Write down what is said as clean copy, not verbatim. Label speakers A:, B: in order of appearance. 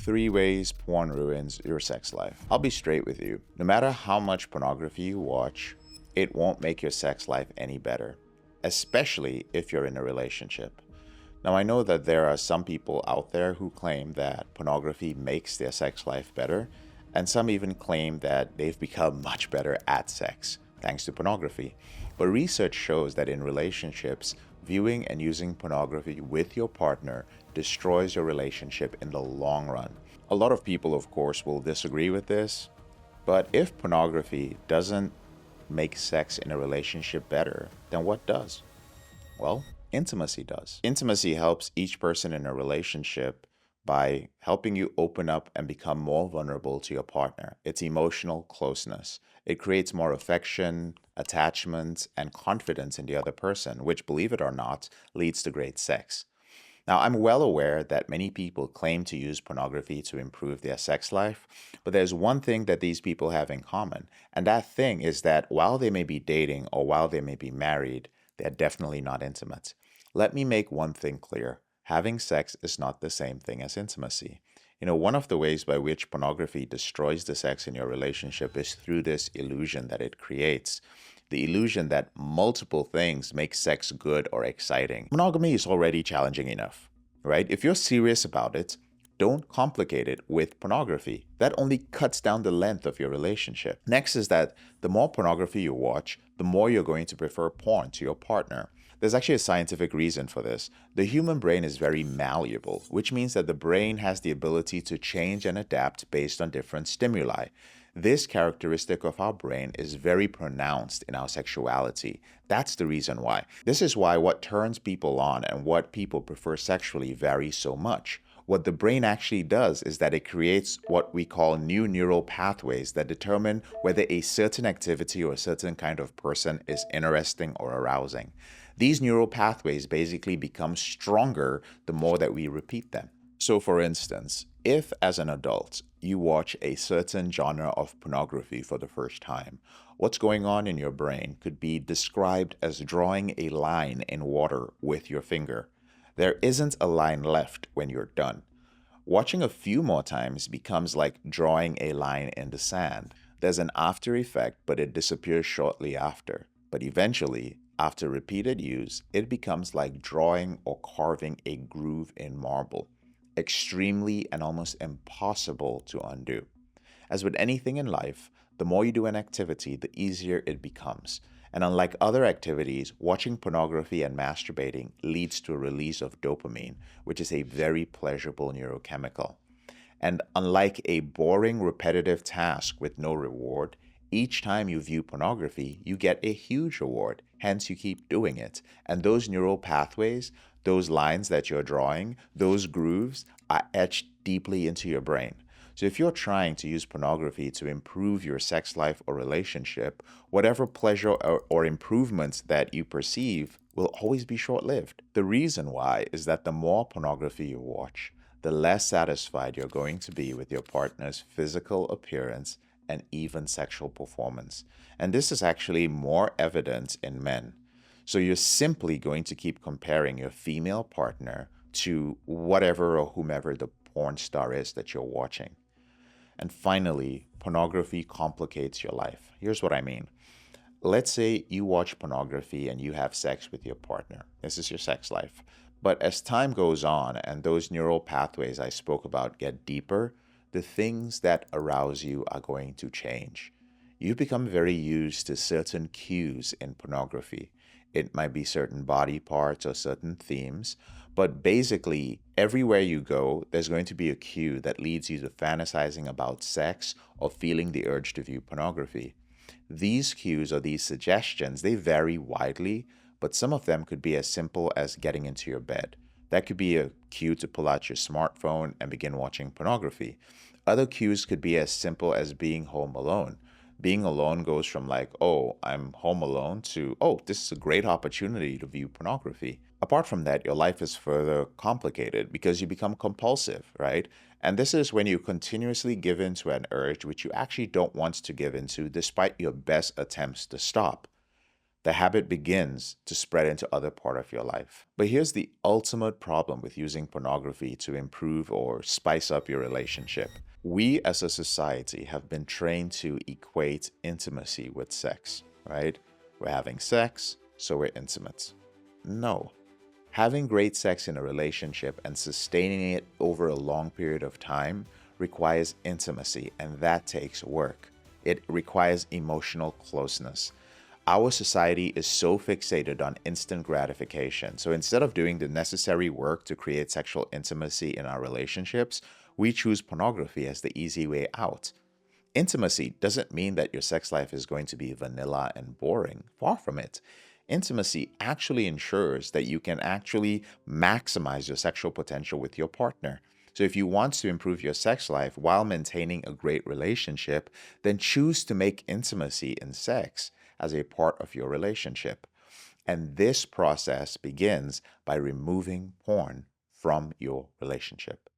A: 3 ways porn ruins your sex life. I'll be straight with you. No matter how much pornography you watch, it won't make your sex life any better, especially if you're in a relationship. Now, I know that there are some people out there who claim that pornography makes their sex life better, and some even claim that they've become much better at sex thanks to pornography. But research shows that in relationships, viewing and using pornography with your partner destroys your relationship in the long run. A lot of people, of course, will disagree with this, but if pornography doesn't make sex in a relationship better, then what does? Well, intimacy does. Intimacy helps each person in a relationship by helping you open up and become more vulnerable to your partner. It's emotional closeness. It creates more affection, attachment, and confidence in the other person, which, believe it or not, leads to great sex. Now, I'm well aware that many people claim to use pornography to improve their sex life, but there's one thing that these people have in common, and that thing is that while they may be dating or while they may be married, they're definitely not intimate. Let me make one thing clear. Having sex is not the same thing as intimacy. One of the ways by which pornography destroys the sex in your relationship is through this illusion that it creates. The illusion that multiple things make sex good or exciting. Monogamy is already challenging enough, right? If you're serious about it, don't complicate it with pornography. That only cuts down the length of your relationship. Next is that the more pornography you watch, the more you're going to prefer porn to your partner. There's actually a scientific reason for this. The human brain is very malleable, which means that the brain has the ability to change and adapt based on different stimuli. This characteristic of our brain is very pronounced in our sexuality. That's the reason why. This is why what turns people on and what people prefer sexually varies so much. What the brain actually does is that it creates what we call new neural pathways that determine whether a certain activity or a certain kind of person is interesting or arousing. These neural pathways basically become stronger the more that we repeat them. So for instance, if as an adult you watch a certain genre of pornography for the first time, what's going on in your brain could be described as drawing a line in water with your finger. There isn't a line left when you're done. Watching a few more times becomes like drawing a line in the sand. There's an after effect, but it disappears shortly after. But eventually, after repeated use, it becomes like drawing or carving a groove in marble. Extremely and almost impossible to undo. As with anything in life, the more you do an activity, the easier it becomes. And unlike other activities, watching pornography and masturbating leads to a release of dopamine, which is a very pleasurable neurochemical. And unlike a boring, repetitive task with no reward, each time you view pornography, you get a huge reward. Hence, you keep doing it. And those neural pathways, those lines that you're drawing, those grooves are etched deeply into your brain. So if you're trying to use pornography to improve your sex life or relationship, whatever pleasure or improvements that you perceive will always be short-lived. The reason why is that the more pornography you watch, the less satisfied you're going to be with your partner's physical appearance and even sexual performance. And this is actually more evident in men. So you're simply going to keep comparing your female partner to whatever or whomever the porn star is that you're watching. And finally, pornography complicates your life. Here's what I mean. Let's say you watch pornography and you have sex with your partner. This is your sex life. But as time goes on and those neural pathways I spoke about get deeper, the things that arouse you are going to change. You become very used to certain cues in pornography. It might be certain body parts or certain themes, but basically, everywhere you go, there's going to be a cue that leads you to fantasizing about sex or feeling the urge to view pornography. These cues or these suggestions, they vary widely, but some of them could be as simple as getting into your bed. That could be a cue to pull out your smartphone and begin watching pornography. Other cues could be as simple as being home alone. Being alone goes from like, oh, I'm home alone to, oh, this is a great opportunity to view pornography. Apart from that, your life is further complicated because you become compulsive, right? And this is when you continuously give in to an urge which you actually don't want to give into despite your best attempts to stop. the habit begins to spread into other part of your life. But here's the ultimate problem with using pornography to improve or spice up your relationship. We as a society have been trained to equate intimacy with sex, right? We're having sex, so we're intimate. No. Having great sex in a relationship and sustaining it over a long period of time requires intimacy, and that takes work. It requires emotional closeness. Our society is so fixated on instant gratification. So instead of doing the necessary work to create sexual intimacy in our relationships, we choose pornography as the easy way out. Intimacy doesn't mean that your sex life is going to be vanilla and boring. Far from it. Intimacy actually ensures that you can actually maximize your sexual potential with your partner. So if you want to improve your sex life while maintaining a great relationship, then choose to make intimacy in sex as a part of your relationship. And this process begins by removing porn from your relationship.